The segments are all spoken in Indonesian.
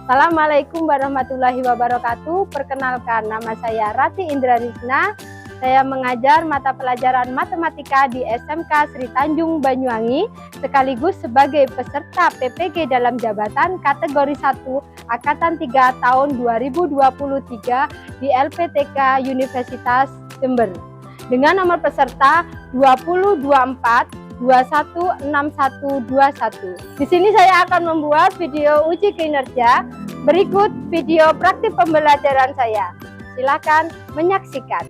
Assalamualaikum warahmatullahi wabarakatuh. Perkenalkan, nama saya Rati Indrarisna. Saya mengajar mata pelajaran matematika di SMK Sri Tanjung Banyuwangi, sekaligus sebagai peserta PPG dalam jabatan kategori 1 Angkatan 3 tahun 2023 di LPTK Universitas Jember. Dengan nomor peserta 2024 216121. Di sini saya akan membuat video uji kinerja. Berikut video praktik pembelajaran saya. Silakan menyaksikan.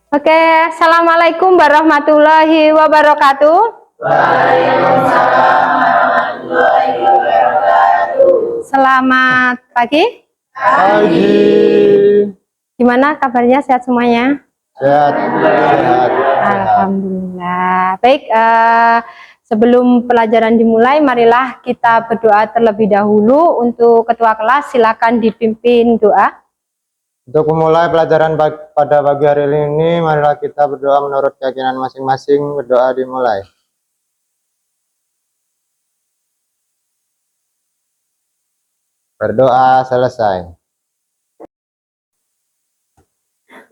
Oke, assalamualaikum warahmatullahi wabarakatuh. Waalaikumsalam warahmatullahi wabarakatuh. Selamat pagi. Pagi. Gimana kabarnya? Sehat semuanya? Sehat. Alhamdulillah. Baik, sebelum pelajaran dimulai, marilah kita berdoa terlebih dahulu. Untuk ketua kelas, silakan dipimpin doa. Untuk memulai pelajaran pada pagi hari ini, marilah kita berdoa menurut keyakinan masing-masing. Berdoa dimulai. Berdoa selesai.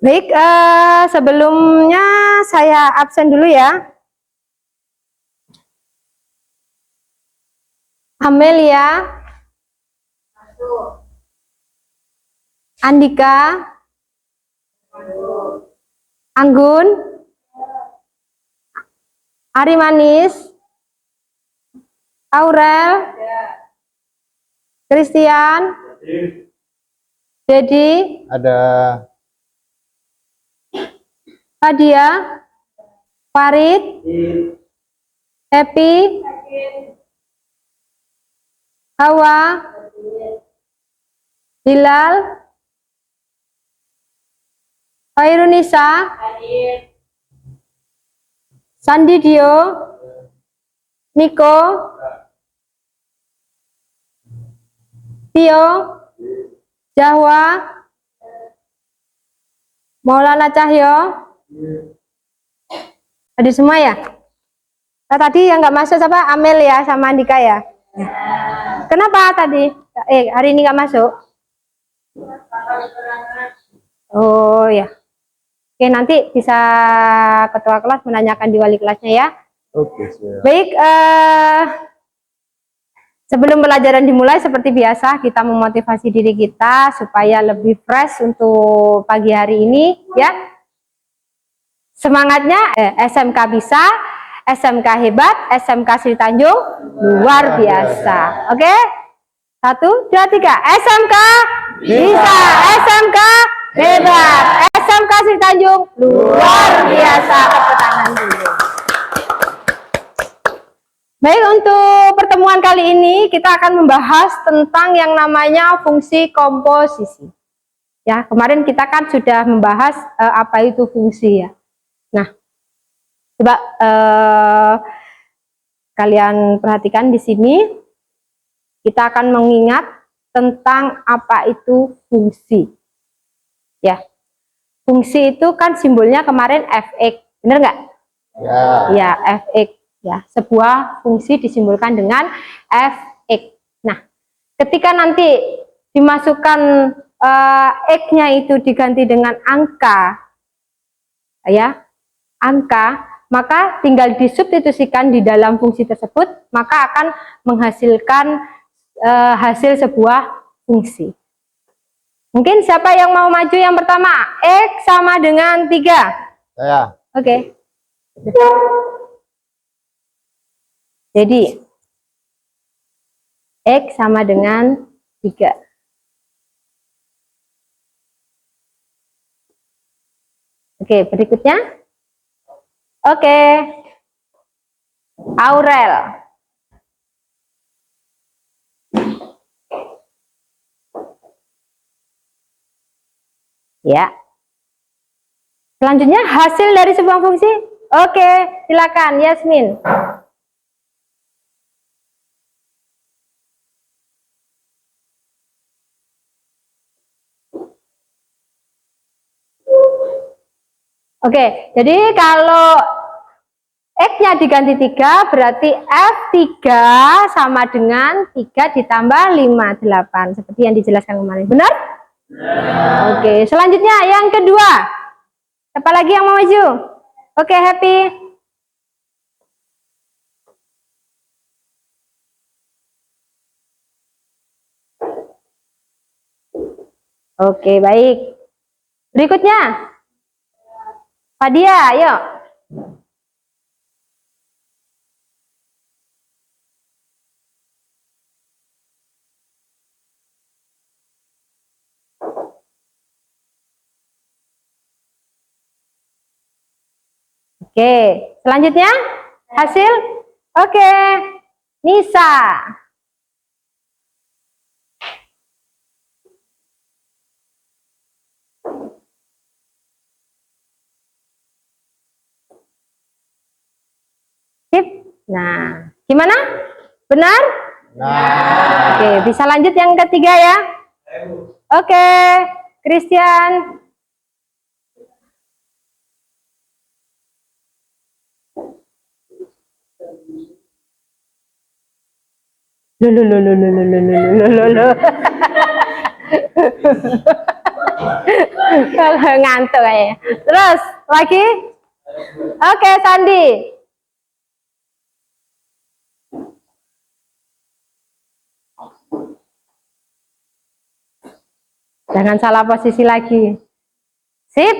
Baik, sebelumnya saya absen dulu ya. Amelia, Andika, Anggun, Ari Manis, Aurel, Christian, Dedi, Ada. Fadia, Farid, Happy, Hawa, Hilal, Khairunisa, Sandidio, Niko, Tio, Jahwa, Maulana Cahyo. Ada semua ya? Nah, tadi yang nggak masuk siapa? Amel ya sama Andika ya? Kenapa tadi? Hari ini nggak masuk? Oh ya. Oke, nanti bisa ketua kelas menanyakan di wali kelasnya ya. Oke, siap. Baik, sebelum pelajaran dimulai seperti biasa kita memotivasi diri kita supaya lebih fresh untuk pagi hari ini ya. Semangatnya SMK bisa, SMK hebat, SMK Sri Tanjung luar biasa. Oke? 1, 2, 3. SMK bisa, SMK hebat, SMK Sri Tanjung luar biasa. Tepuk tangan dulu. Baik, untuk pertemuan kali ini kita akan membahas tentang yang namanya fungsi komposisi. Ya, kemarin kita kan sudah membahas apa itu fungsi ya. Nah, coba kalian perhatikan di sini. Kita akan mengingat tentang apa itu fungsi. Ya, fungsi itu kan simbolnya kemarin fx, bener nggak? Ya. Ya, fx. Ya, sebuah fungsi disimbolkan dengan fx. Nah, ketika nanti dimasukkan x-nya itu diganti dengan angka, ya, angka, maka tinggal disubstitusikan di dalam fungsi tersebut, maka akan menghasilkan hasil sebuah fungsi. Mungkin siapa yang mau maju yang pertama? X sama dengan 3. Saya. Oke. Jadi X sama dengan 3. Oke, berikutnya. Oke. Aurel. Ya. Selanjutnya hasil dari sebuah fungsi. Oke, silakan Yasmin. Oke, jadi kalau X-nya diganti 3, berarti F3 sama dengan 3 ditambah 58. Seperti yang dijelaskan kemarin. Benar? Oke, selanjutnya yang kedua. Siapa lagi yang mau maju? Oke, Happy. Oke, baik. Berikutnya. Fadia, ayo. Oke, selanjutnya hasil. Oke, Nisa. Sip. Nah, gimana? Benar? Nah. Oke, bisa lanjut yang ketiga ya. Oke, Christian. Loh. Ngantuk kayaknya. Terus lagi. Oke, Sandi. Jangan salah posisi lagi. Sip.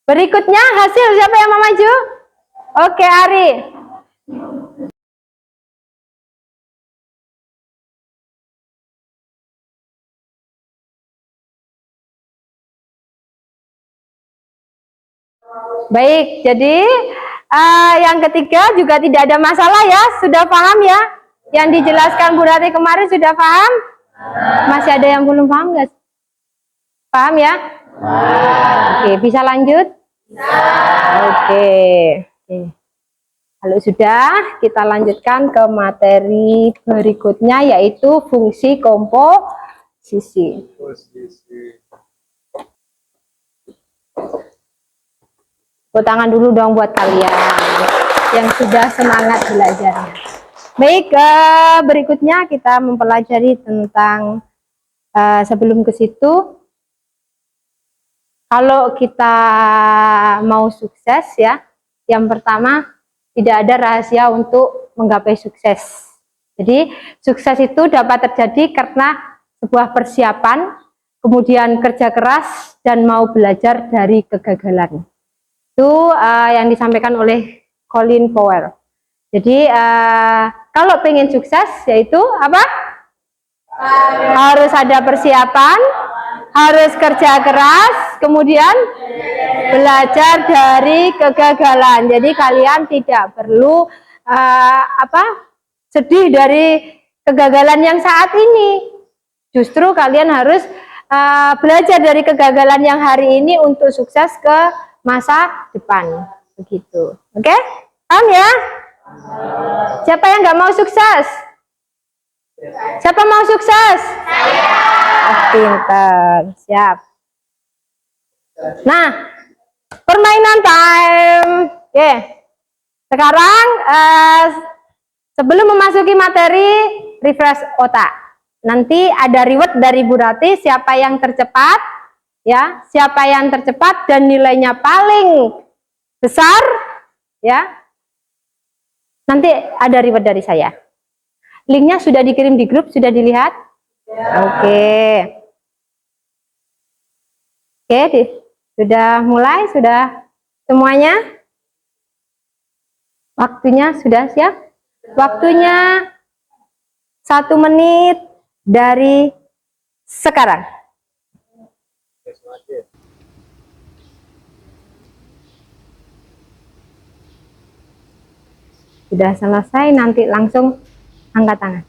Berikutnya hasil siapa yang mau maju? Oke, Ari. Baik, jadi yang ketiga juga tidak ada masalah ya. Sudah paham ya? Yang dijelaskan Bu Rati kemarin sudah paham? Masih ada yang belum paham nggak? Paham ya? Oke, bisa lanjut? Oke. Kalau sudah, kita lanjutkan ke materi berikutnya, yaitu fungsi komposisi. Tepuk tangan dulu dong buat kalian yang sudah semangat belajarnya. Baik, berikutnya kita mempelajari tentang sebelum ke situ, kalau kita mau sukses ya, yang pertama tidak ada rahasia untuk menggapai sukses. Jadi sukses itu dapat terjadi karena sebuah persiapan, kemudian kerja keras dan mau belajar dari kegagalan. Itu yang disampaikan oleh Colin Powell. Jadi kalau pengen sukses yaitu apa? Harus ada persiapan, harus kerja keras, kemudian belajar dari kegagalan. Jadi kalian tidak perlu sedih dari kegagalan yang saat ini. Justru kalian harus belajar dari kegagalan yang hari ini untuk sukses ke masa depan. Begitu. Oke? Paham ya? Siapa yang nggak mau sukses? Siapa mau sukses? Pinter, siap. Nah, permainan time. Oke. Sekarang sebelum memasuki materi, refresh otak. Nanti ada reward dari Bu Rati, siapa yang tercepat, ya, siapa yang tercepat dan nilainya paling besar, ya. Nanti ada reward dari saya. Linknya sudah dikirim di grup, sudah dilihat? Ya. Oke. Oke, sudah mulai, sudah semuanya? Waktunya sudah siap? Waktunya 1 menit dari sekarang. Sudah selesai, nanti langsung angkat tangan.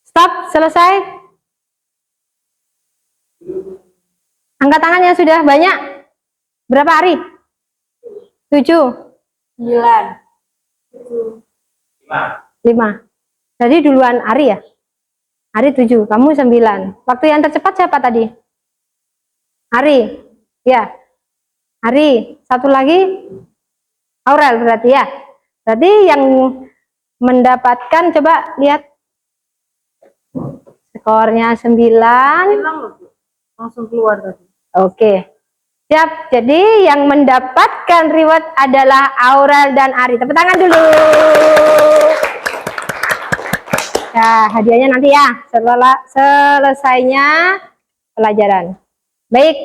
Stop, selesai. Angkat tangan yang sudah banyak. Berapa hari? 7, 9, 5. Jadi duluan Ari ya? Ari 7, kamu 9. Waktu yang tercepat siapa tadi? Ari. Ya. Ari. Satu lagi Aurel berarti ya. Berarti yang mendapatkan, coba lihat skornya 9. Langsung keluar tadi. Oke. Siap. Jadi yang mendapatkan reward adalah Aurel dan Ari. Tepuk tangan dulu. Ya, hadiahnya nanti ya setelah selesainya pelajaran. Baik,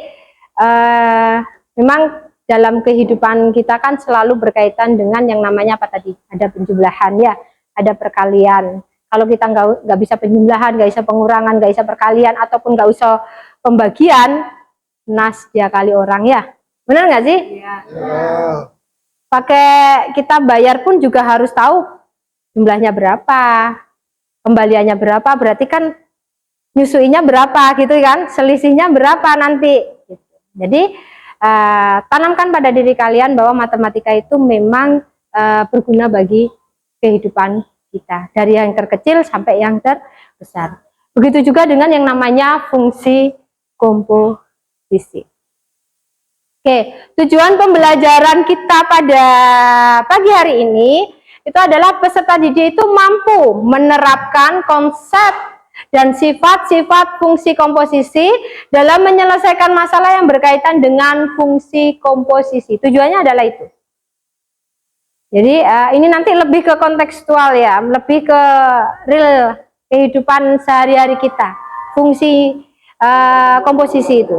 memang dalam kehidupan kita kan selalu berkaitan dengan yang namanya apa tadi? Ada penjumlahan ya, ada perkalian. Kalau kita nggak bisa penjumlahan, nggak bisa pengurangan, nggak bisa perkalian, ataupun nggak usah pembagian, nas dia kali orang ya. Benar nggak sih? Iya. Pakai kita bayar pun juga harus tahu jumlahnya berapa, kembaliannya berapa, berarti kan nyusuinya berapa gitu kan, selisihnya berapa nanti. Jadi tanamkan pada diri kalian bahwa matematika itu memang berguna bagi kehidupan kita, dari yang terkecil sampai yang terbesar. Begitu juga dengan yang namanya fungsi komposisi. Oke, tujuan pembelajaran kita pada pagi hari ini itu adalah peserta didik itu mampu menerapkan konsep dan sifat-sifat fungsi komposisi dalam menyelesaikan masalah yang berkaitan dengan fungsi komposisi. Tujuannya adalah itu. Jadi ini nanti lebih ke kontekstual ya, lebih ke real kehidupan sehari-hari kita. Fungsi komposisi itu.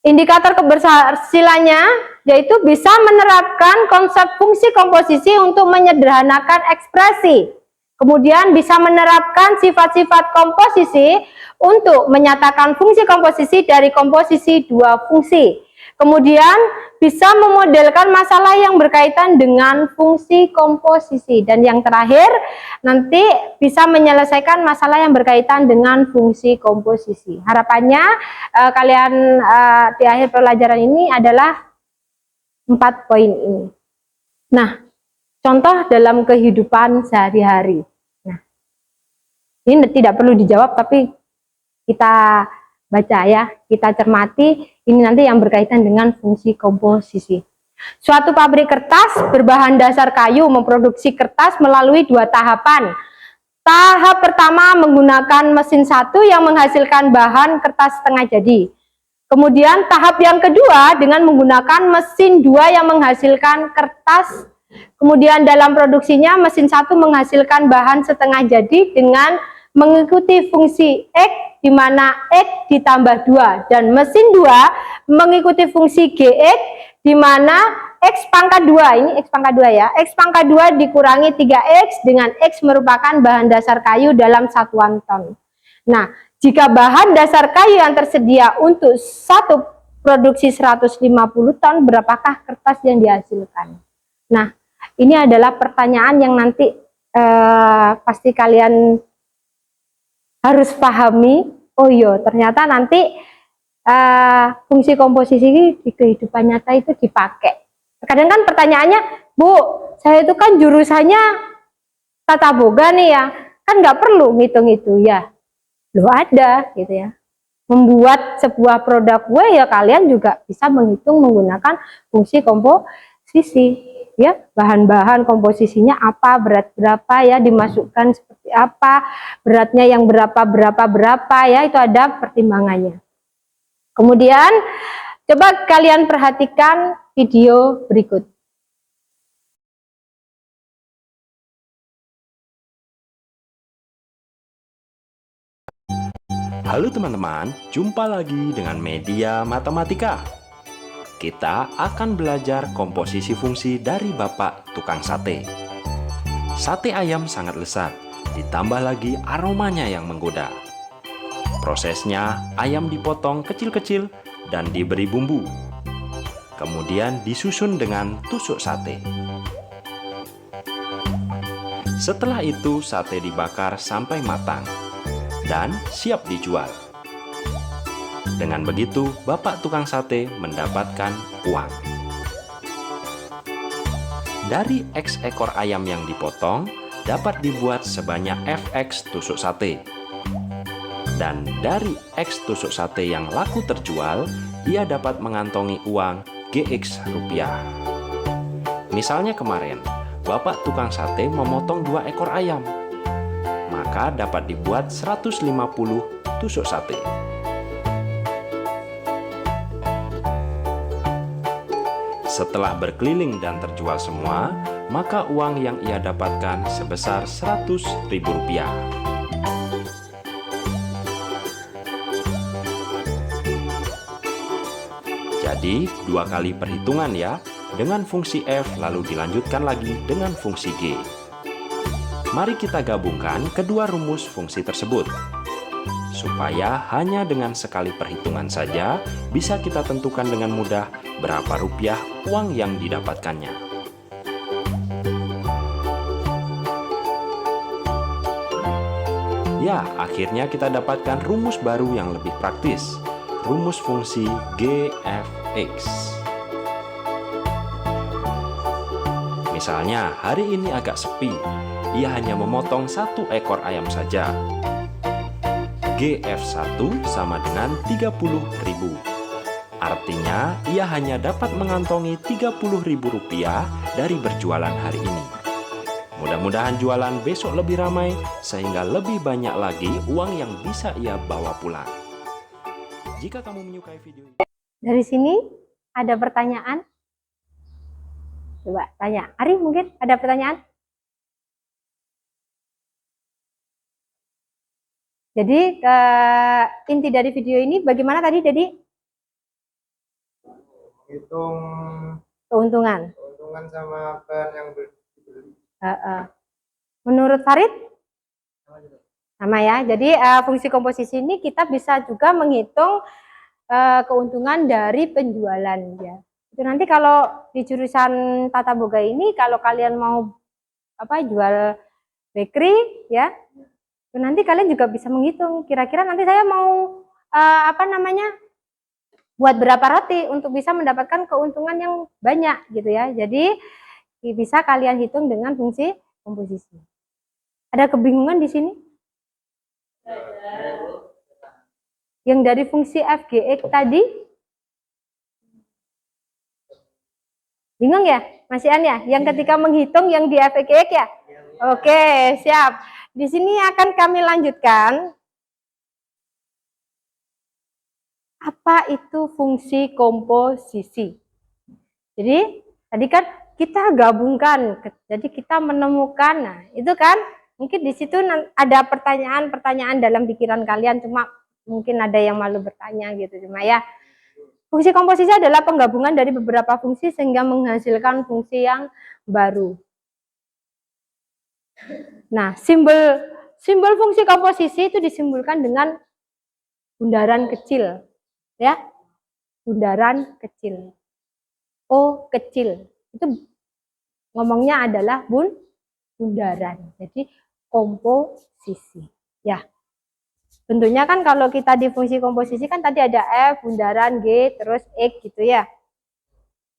Indikator keberhasilannya yaitu bisa menerapkan konsep fungsi komposisi untuk menyederhanakan ekspresi. Kemudian bisa menerapkan sifat-sifat komposisi untuk menyatakan fungsi komposisi dari komposisi dua fungsi. Kemudian bisa memodelkan masalah yang berkaitan dengan fungsi komposisi. Dan yang terakhir, nanti bisa menyelesaikan masalah yang berkaitan dengan fungsi komposisi. Harapannya kalian di akhir pelajaran ini adalah 4 poin ini. Nah, contoh dalam kehidupan sehari-hari. Nah, ini tidak perlu dijawab, tapi kita baca ya, kita cermati. Ini nanti yang berkaitan dengan fungsi komposisi. Suatu pabrik kertas berbahan dasar kayu memproduksi kertas melalui 2 tahapan. Tahap pertama menggunakan mesin 1 yang menghasilkan bahan kertas setengah jadi. Kemudian tahap yang kedua dengan menggunakan mesin 2 yang menghasilkan kertas. Kemudian dalam produksinya mesin 1 menghasilkan bahan setengah jadi dengan mengikuti fungsi X, di mana X ditambah 2, dan mesin 2 mengikuti fungsi GX, di mana X pangkat 2, ini X pangkat 2 ya, X pangkat 2 dikurangi 3X, dengan X merupakan bahan dasar kayu dalam satuan ton. Nah, jika bahan dasar kayu yang tersedia untuk satu produksi 150 ton, berapakah kertas yang dihasilkan? Nah, ini adalah pertanyaan yang nanti pasti kalian harus pahami. Oh iya, ternyata nanti fungsi komposisi di kehidupan nyata itu dipakai. Kadang kan pertanyaannya, Bu, saya itu kan jurusannya tata boga nih ya, kan nggak perlu ngitung itu ya. Loh ada gitu ya. Membuat sebuah produk kue ya kalian juga bisa menghitung menggunakan fungsi komposisi. Ya, bahan-bahan komposisinya apa, berat berapa ya, dimasukkan seperti apa, beratnya yang berapa ya, itu ada pertimbangannya. Kemudian coba kalian perhatikan video berikut. Halo teman-teman, jumpa lagi dengan Media Matematika. Kita akan belajar komposisi fungsi dari Bapak Tukang Sate. Sate ayam sangat lezat, ditambah lagi aromanya yang menggoda. Prosesnya, ayam dipotong kecil-kecil dan diberi bumbu. Kemudian disusun dengan tusuk sate. Setelah itu, sate dibakar sampai matang dan siap dijual. Dengan begitu, Bapak tukang sate mendapatkan uang. Dari X ekor ayam yang dipotong, dapat dibuat sebanyak FX tusuk sate. Dan dari X tusuk sate yang laku terjual, ia dapat mengantongi uang GX rupiah. Misalnya kemarin, Bapak tukang sate memotong 2 ekor ayam, maka dapat dibuat 150 tusuk sate. Setelah berkeliling dan terjual semua, maka uang yang ia dapatkan sebesar Rp100.000. Jadi, 2 kali perhitungan ya, dengan fungsi F lalu dilanjutkan lagi dengan fungsi G. Mari kita gabungkan kedua rumus fungsi tersebut, supaya hanya dengan sekali perhitungan saja bisa kita tentukan dengan mudah berapa rupiah uang yang didapatkannya. Ya, akhirnya kita dapatkan rumus baru yang lebih praktis, rumus fungsi GFX. Misalnya, hari ini agak sepi, ia hanya memotong 1 ekor ayam saja. GF1 sama dengan 30.000. Artinya, ia hanya dapat mengantongi Rp30.000 dari berjualan hari ini. Mudah-mudahan jualan besok lebih ramai, sehingga lebih banyak lagi uang yang bisa ia bawa pulang. Jika kamu menyukai video ini... Dari sini ada pertanyaan? Coba tanya. Ari mungkin ada pertanyaan? Jadi inti dari video ini bagaimana tadi? Jadi Hitung keuntungan sama pen yang dibeli. Menurut Farid? Sama ya. Jadi fungsi komposisi ini kita bisa juga menghitung keuntungan dari penjualan ya. Itu nanti kalau di jurusan Tata Boga ini kalau kalian mau jual bakery ya, nanti kalian juga bisa menghitung kira-kira nanti saya mau buat berapa roti untuk bisa mendapatkan keuntungan yang banyak gitu ya. Jadi bisa kalian hitung dengan fungsi komposisi. Ada kebingungan di sini? Yang dari fungsi FGX tadi? Bingung ya? Mas Ian ya? Yang ketika menghitung yang di FGX ya? Oke, siap. Di sini akan kami lanjutkan. Apa itu fungsi komposisi? Jadi, tadi kan kita gabungkan, jadi kita menemukan, nah itu kan mungkin di situ ada pertanyaan-pertanyaan dalam pikiran kalian, cuma mungkin ada yang malu bertanya gitu, cuma ya fungsi komposisi adalah penggabungan dari beberapa fungsi sehingga menghasilkan fungsi yang baru. Nah, simbol fungsi komposisi itu disimbolkan dengan bundaran kecil, ya, bundaran kecil, O kecil. Itu ngomongnya adalah bundaran. Jadi komposisi. Ya. Bentuknya kan kalau kita di fungsi komposisi kan tadi ada F, bundaran, G, terus X gitu ya.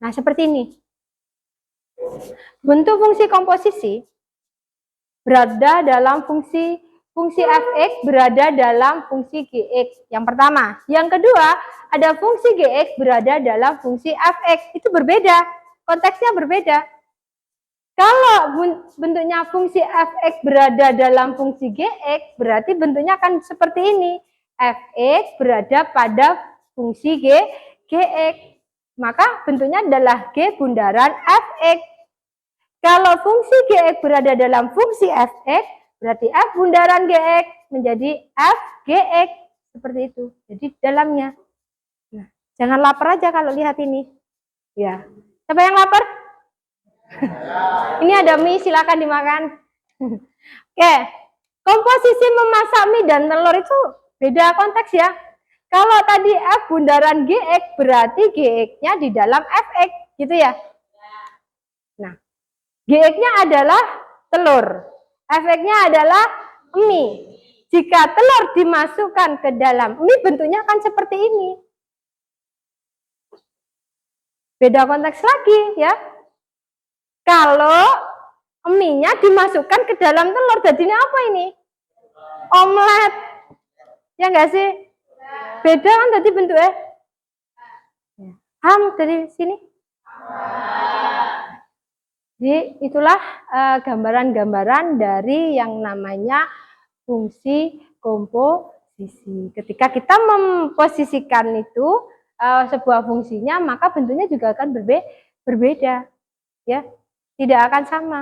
Nah, seperti ini. Bentuk fungsi komposisi berada dalam fungsi Fx berada dalam fungsi Gx. Yang pertama. Yang kedua, ada fungsi Gx berada dalam fungsi Fx. Itu berbeda. Konteksnya berbeda. Kalau bentuknya fungsi Fx berada dalam fungsi Gx, berarti bentuknya akan seperti ini. Fx berada pada fungsi Gx. Maka bentuknya adalah G bundaran Fx. Kalau fungsi Gx berada dalam fungsi Fx, berarti F bundaran Gx menjadi F Gx. Seperti itu. Jadi dalamnya. Nah, jangan lapar aja kalau lihat ini. Ya. Siapa yang lapar? Ini ada mie, silakan dimakan. Oke. Komposisi memasak mie dan telur itu Beda konteks ya. Kalau tadi F bundaran GX berarti GX-nya di dalam Fx gitu ya. Nah, GX-nya adalah telur. Fx-nya adalah mie. Jika telur dimasukkan ke dalam mie bentuknya akan seperti ini. Beda konteks lagi ya. Kalau mie-nya dimasukkan ke dalam telur, jadinya apa ini? Omelet. Ya enggak sih? Beda kan tadi bentuknya? Paham dari sini? Jadi itulah gambaran-gambaran dari yang namanya fungsi komposisi. Ketika kita memposisikan itu sebuah fungsinya, maka bentuknya juga akan berbeda, ya, tidak akan sama.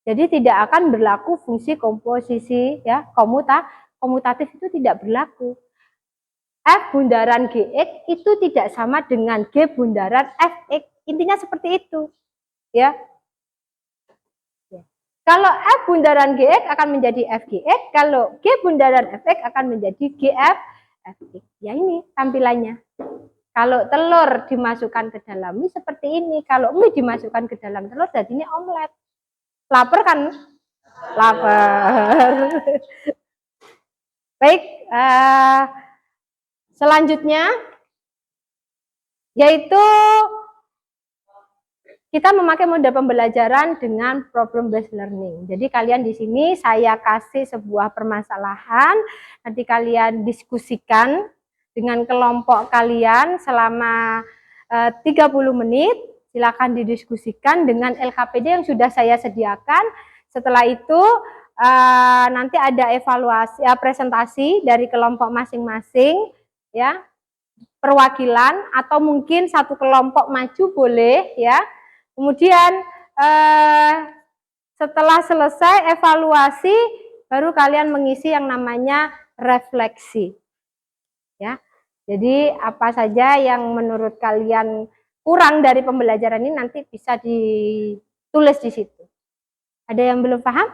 Jadi tidak akan berlaku fungsi komposisi, ya, komutatif itu tidak berlaku. F bundaran GX itu tidak sama dengan G bundaran Fx. Intinya seperti itu, ya. Kalau F bundaran GX akan menjadi FGX, kalau G bundaran Fx akan menjadi GF Fx. Ya ini tampilannya. Kalau telur dimasukkan ke dalam mie seperti ini, kalau mie dimasukkan ke dalam telur jadinya omelet. Lapar kan? Lapar. Baik, selanjutnya yaitu kita memakai model pembelajaran dengan problem based learning. Jadi kalian di sini saya kasih sebuah permasalahan, nanti kalian diskusikan dengan kelompok kalian selama 30 menit. Silakan didiskusikan dengan LKPD yang sudah saya sediakan. Setelah itu nanti ada evaluasi, presentasi dari kelompok masing-masing, ya, perwakilan atau mungkin satu kelompok maju boleh, ya. Kemudian setelah selesai evaluasi baru kalian mengisi yang namanya refleksi, ya. Jadi apa saja yang menurut kalian kurang dari pembelajaran ini nanti bisa ditulis di situ. Ada yang belum paham?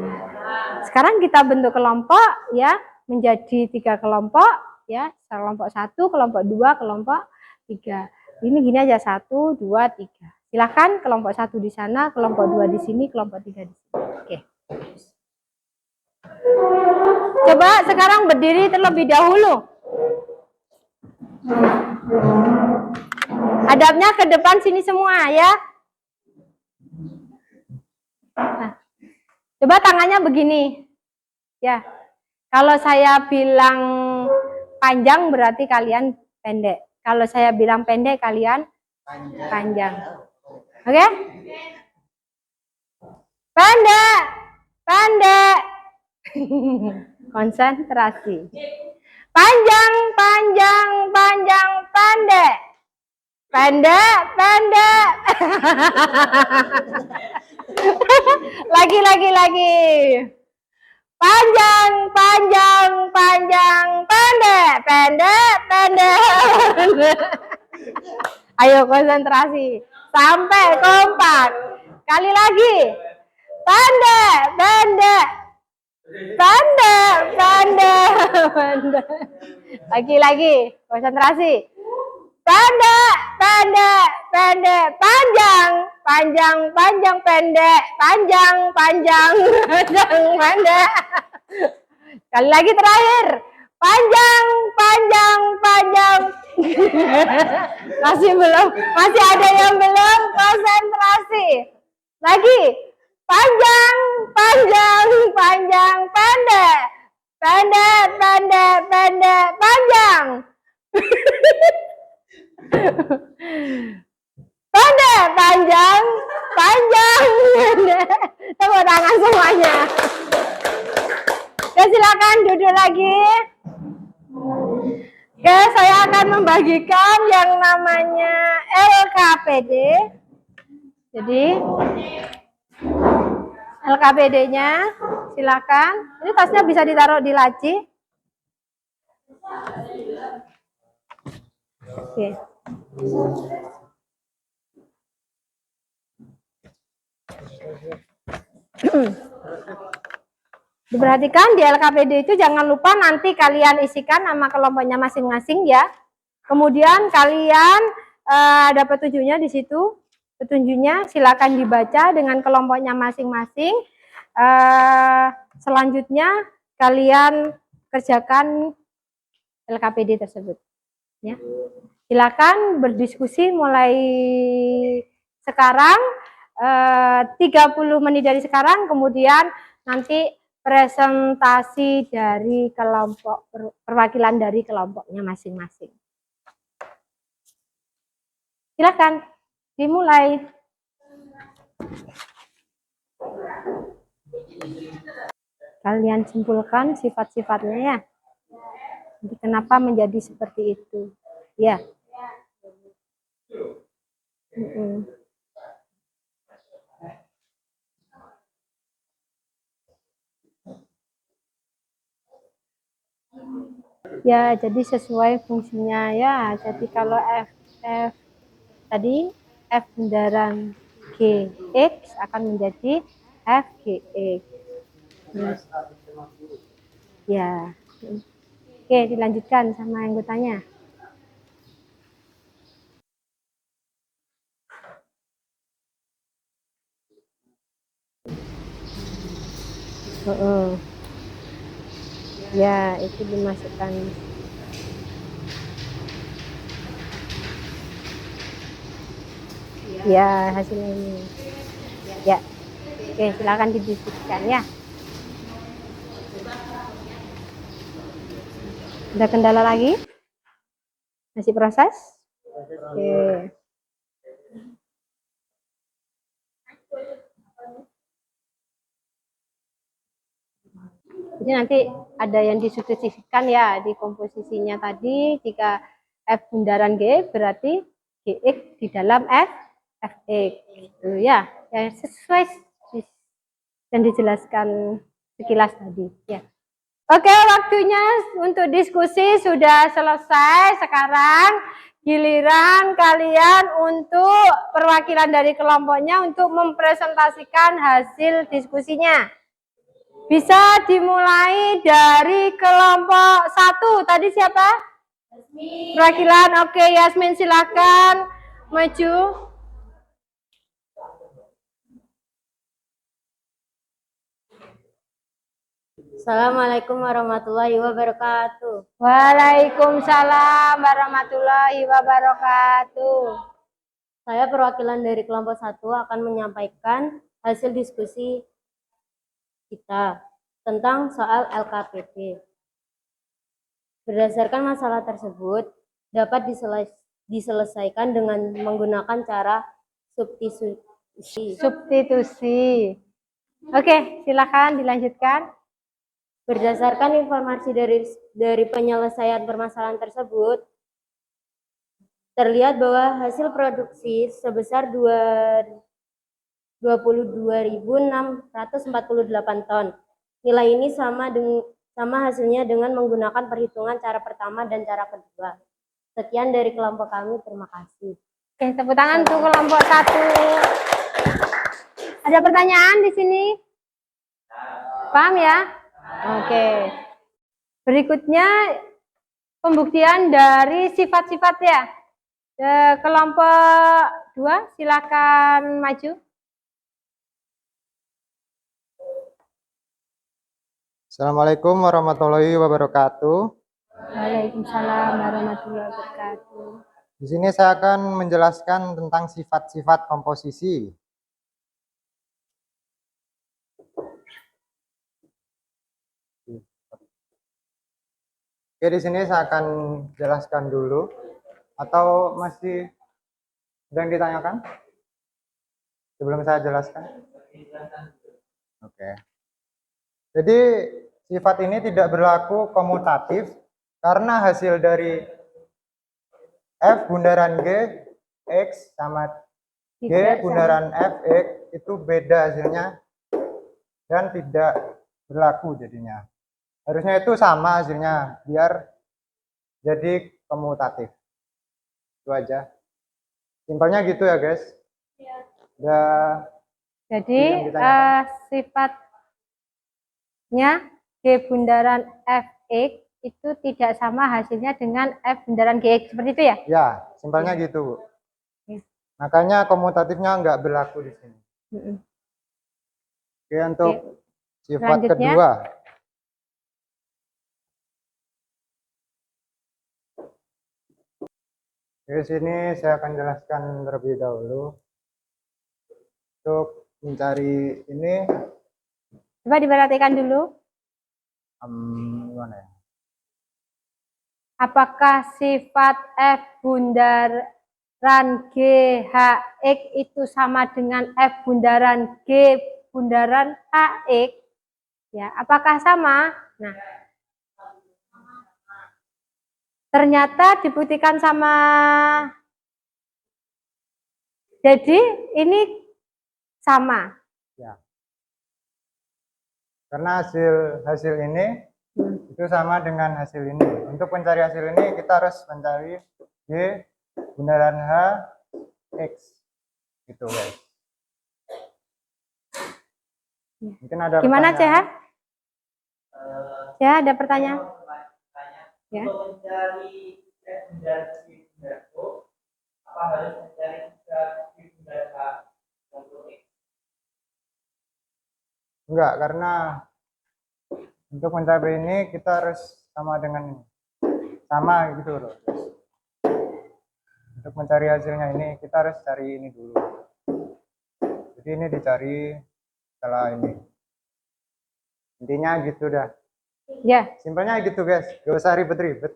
Nah, sekarang kita bentuk kelompok, ya, menjadi 3 kelompok, ya, kelompok 1, kelompok 2, kelompok 3. Ini gini aja, 1, 2, 3. Silahkan kelompok 1 di sana, kelompok 2 di sini, kelompok 3 di sini. Oke. Coba sekarang berdiri terlebih dahulu. Hadapnya ke depan sini semua, ya. Nah, coba tangannya begini. Ya. Kalau saya bilang panjang berarti kalian pendek. Kalau saya bilang pendek, kalian panjang. Oke? Pendek. Pendek. Konsentrasi. Panjang, panjang, panjang, pendek. Pendek, pendek. Lagi. Panjang, panjang, panjang, pendek, pendek, pendek. Ayo konsentrasi sampai kompak. Kali lagi. Pendek, pendek. Pendek, pendek, pendek. Lagi, konsentrasi. Pendek, pendek, pendek, panjang, panjang, panjang, pendek, panjang, panjang, panjang, pendek. Kali lagi terakhir. Panjang, panjang, panjang. Masih ada yang belum konsentrasi. Lagi. Panjang, panjang, panjang, pendek. Pendek, pendek, pendek, panjang. Pendek, panjang, panjang, pendek. Tepuk tangan semuanya. Ya, silakan duduk lagi. Oke, saya akan membagikan yang namanya LKPD. Jadi LKPD-nya silakan. Ini tasnya bisa ditaruh di laci. Oke. Diperhatikan di LKPD itu jangan lupa nanti kalian isikan nama kelompoknya masing-masing ya. Kemudian kalian ada petunjuknya di situ. Petunjuknya silakan dibaca dengan kelompoknya masing-masing. Selanjutnya kalian kerjakan LKPD tersebut. Ya. Silakan berdiskusi mulai sekarang, 30 menit dari sekarang, kemudian nanti presentasi dari kelompok, perwakilan dari kelompoknya masing-masing. Silakan dimulai. Kalian simpulkan sifat-sifatnya ya. Jadi kenapa menjadi seperti itu? Ya. Ya, jadi sesuai fungsinya ya. Jadi kalau F tadi F bundaran GX akan menjadi FGX. Ya. Oke, dilanjutkan sama anggotanya. Ya, itu dimasukkan. Ya, hasilnya ini. Ya. Oke, silakan didiskusikan ya. Ada kendala lagi? Masih proses? Oke. Jadi nanti ada yang disubstitusikan ya di komposisinya tadi. Jika F bundaran G berarti GX di dalam FX gitu ya. Ya sesuai dan dijelaskan sekilas tadi ya. Oke, waktunya untuk diskusi sudah selesai. Sekarang giliran kalian untuk perwakilan dari kelompoknya untuk mempresentasikan hasil diskusinya. Bisa dimulai dari kelompok 1. Tadi siapa? Yasmin. Perwakilan, oke, Yasmin silakan maju. Assalamualaikum warahmatullahi wabarakatuh. Waalaikumsalam warahmatullahi wabarakatuh. Saya perwakilan dari kelompok 1 akan menyampaikan hasil diskusi kita tentang soal LKPD. Berdasarkan masalah tersebut dapat diselesaikan dengan menggunakan cara Substitusi. Oke, silakan dilanjutkan. Berdasarkan informasi dari penyelesaian permasalahan tersebut, terlihat bahwa hasil produksi sebesar 22.648 ton. Nilai ini sama hasilnya dengan menggunakan perhitungan cara pertama dan cara kedua. Sekian dari kelompok kami, terima kasih. Oke, tepuk tangan untuk kelompok 1. Ada pertanyaan di sini? Paham ya? Oke. Berikutnya pembuktian dari sifat-sifat ya. Kelompok 2 silakan maju. Assalamualaikum warahmatullahi wabarakatuh. Waalaikumsalam warahmatullahi wabarakatuh. Di sini saya akan menjelaskan tentang sifat-sifat komposisi. Oke, di sini saya akan jelaskan dulu, atau masih ada yang ditanyakan sebelum saya jelaskan? Oke. Jadi sifat ini tidak berlaku komutatif karena hasil dari F bundaran G X sama G bundaran F X itu beda hasilnya dan tidak berlaku jadinya. Harusnya itu sama hasilnya biar jadi komutatif. Itu aja. Simpelnya gitu ya guys. Ya. Jadi sifat G bundaran Fx itu tidak sama hasilnya dengan F bundaran Gx. Seperti itu ya? Ya, simpelnya gitu, Bu. Ya. Makanya komutatifnya nggak berlaku di sini. Oke, untuk sifat Selanjutnya. kedua. Di sini saya akan jelaskan terlebih dahulu. Untuk mencari ini, Coba diperhatikan dulu. gimana ya? Apakah sifat F bundaran GHX itu sama dengan F bundaran G bundaran HX? Ya, apakah sama? Nah, ternyata dibuktikan sama. Jadi ini sama. Ya. Karena hasil ini itu sama dengan hasil ini. Untuk mencari hasil ini kita harus mencari G bundaran H X. Gitu, guys. Mungkin ada Gimana, pertanyaan? Ya, ada pertanyaan? Ya. Untuk mencari bundar si bundar O, apa harus mencari juga si bundar H untuk X? Enggak, karena untuk mencapai ini kita harus sama dengan ini. Sama gitu loh, guys. Untuk mencari hasilnya ini kita harus cari ini dulu. Jadi ini dicari setelah ini. Intinya gitu dah. Ya. Simpelnya gitu, guys. Gak usah ribet-ribet.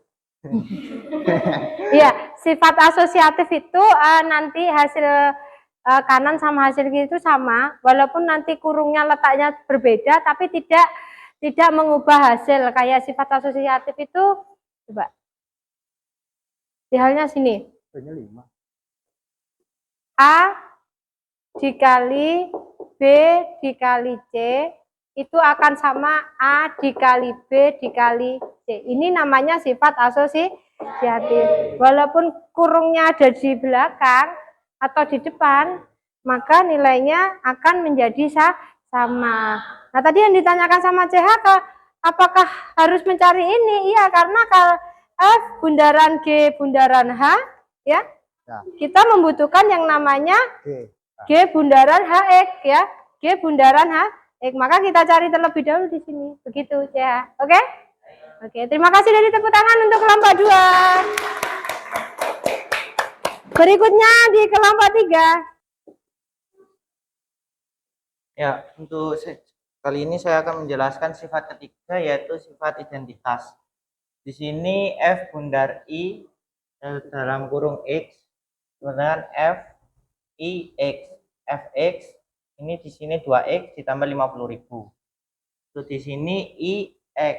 Iya, sifat asosiatif itu nanti hasil kanan sama hasil kiri itu sama, walaupun nanti kurungnya letaknya berbeda, tapi tidak mengubah hasil. Kayak sifat asosiatif itu, coba, di halnya sini, Ini 5. A dikali B dikali C itu akan sama A dikali B dikali C. Ini namanya sifat asosiatif. Walaupun kurungnya ada di belakang atau di depan, maka nilainya akan menjadi sama. Nah, tadi yang ditanyakan sama CH, apakah harus mencari ini? Iya, karena kalau F bundaran G bundaran H, ya, kita membutuhkan yang namanya G bundaran HX, ya, G bundaran HX. Maka kita cari terlebih dahulu di sini. Begitu, ya. Oke? Oke, terima kasih dari tepuk tangan untuk kelompok 2. Berikutnya di kelompok 3. Ya, untuk kali ini saya akan menjelaskan sifat ketiga, yaitu sifat identitas. Di sini F bundar I dalam kurung X dengan F I X. Fx ini di sini 2x ditambah 50.000. Terus di sini I X.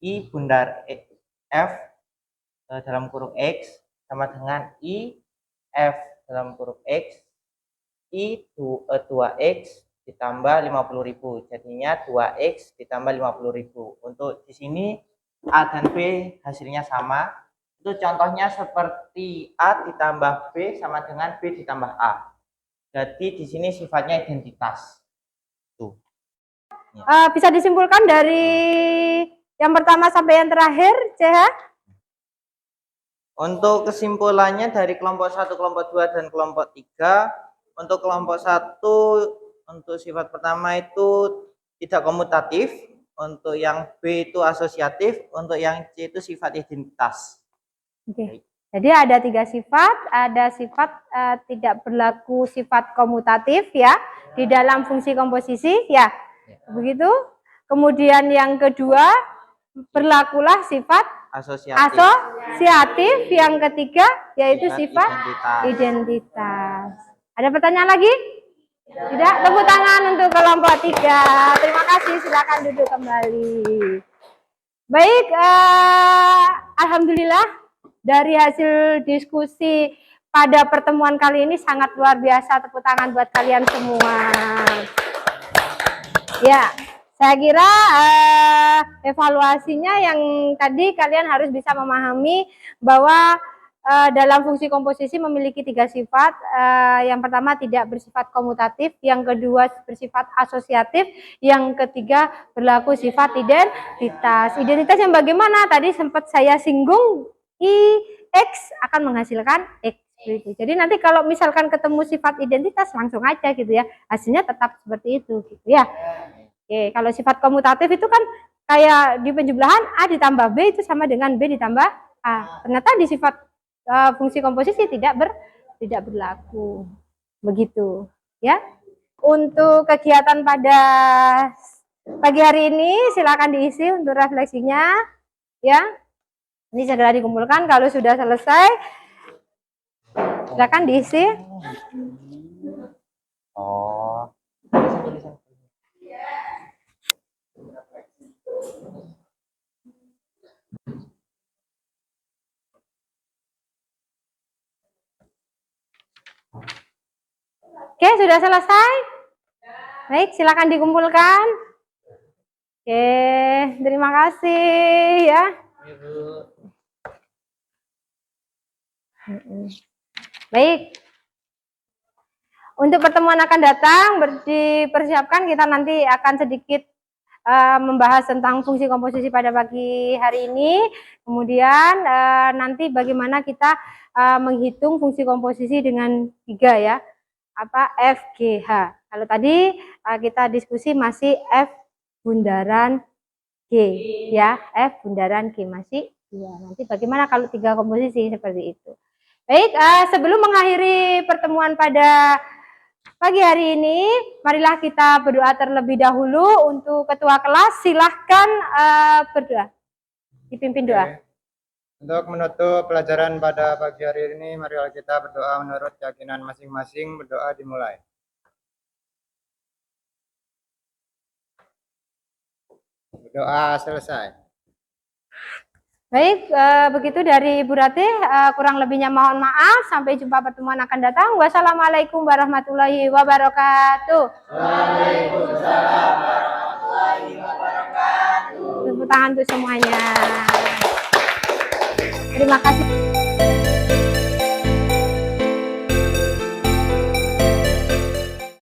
I bundar F dalam kurung X sama dengan I F dalam kurung X I 2x ditambah 50.000, jadinya 2x ditambah 50.000. Untuk di sini A dan B hasilnya sama. Itu contohnya seperti A ditambah B sama dengan B ditambah A. Jadi di sini sifatnya identitas. Tuh. Ya. Bisa disimpulkan dari yang pertama sampai yang terakhir, CH? Untuk kesimpulannya dari kelompok 1, kelompok 2, dan kelompok 3, untuk kelompok 1, untuk sifat pertama itu tidak komutatif, untuk yang B itu asosiatif, untuk yang C itu sifat identitas. Oke. Jadi ada 3 sifat, ada sifat tidak berlaku sifat komutatif ya di dalam fungsi komposisi ya. Begitu. Kemudian yang kedua berlakulah sifat asosiatif, yang ketiga yaitu sifat identitas. Ada pertanyaan lagi? Tidak? Tepuk tangan untuk kelompok 3. Terima kasih, silakan duduk kembali. Baik, alhamdulillah dari hasil diskusi pada pertemuan kali ini sangat luar biasa. Tepuk tangan buat kalian semua. Ya, saya kira evaluasinya yang tadi kalian harus bisa memahami bahwa dalam fungsi komposisi memiliki 3 sifat. Yang pertama tidak bersifat komutatif, yang kedua bersifat asosiatif, yang ketiga berlaku sifat identitas. Identitas yang bagaimana? Tadi sempat saya singgung, X akan menghasilkan X. Gitu. Jadi nanti kalau misalkan ketemu sifat identitas langsung aja gitu ya, hasilnya tetap seperti itu gitu ya. Oke, kalau sifat komutatif itu kan kayak di penjumlahan A ditambah B itu sama dengan B ditambah A. Ternyata di sifat fungsi komposisi tidak berlaku. Begitu, ya. Untuk kegiatan pada pagi hari ini silakan diisi untuk refleksinya, ya. Ini segera dikumpulkan. Kalau sudah selesai, silakan diisi. Oh. Oke, sudah selesai? Baik, silakan dikumpulkan. Oke, terima kasih ya. Baik. Untuk pertemuan akan datang, dipersiapkan kita nanti akan sedikit membahas tentang fungsi komposisi pada pagi hari ini. Kemudian nanti bagaimana kita menghitung fungsi komposisi dengan 3 ya. Apa FGH. Kalau tadi kita diskusi masih F bundaran G ya, F bundaran G masih ya. Nanti bagaimana kalau 3 komposisi seperti itu. Baik, sebelum mengakhiri pertemuan pada pagi hari ini, marilah kita berdoa terlebih dahulu. Untuk ketua kelas silahkan berdoa, dipimpin doa. Untuk menutup pelajaran pada pagi hari ini, marilah kita berdoa menurut keyakinan masing-masing. Berdoa dimulai. Berdoa selesai. Baik, begitu dari Ibu Ratih, kurang lebihnya mohon maaf. Sampai jumpa pertemuan akan datang. Wassalamualaikum warahmatullahi wabarakatuh. Waalaikumsalam warahmatullahi wabarakatuh. Tepuk tangan untuk semuanya. Terima kasih.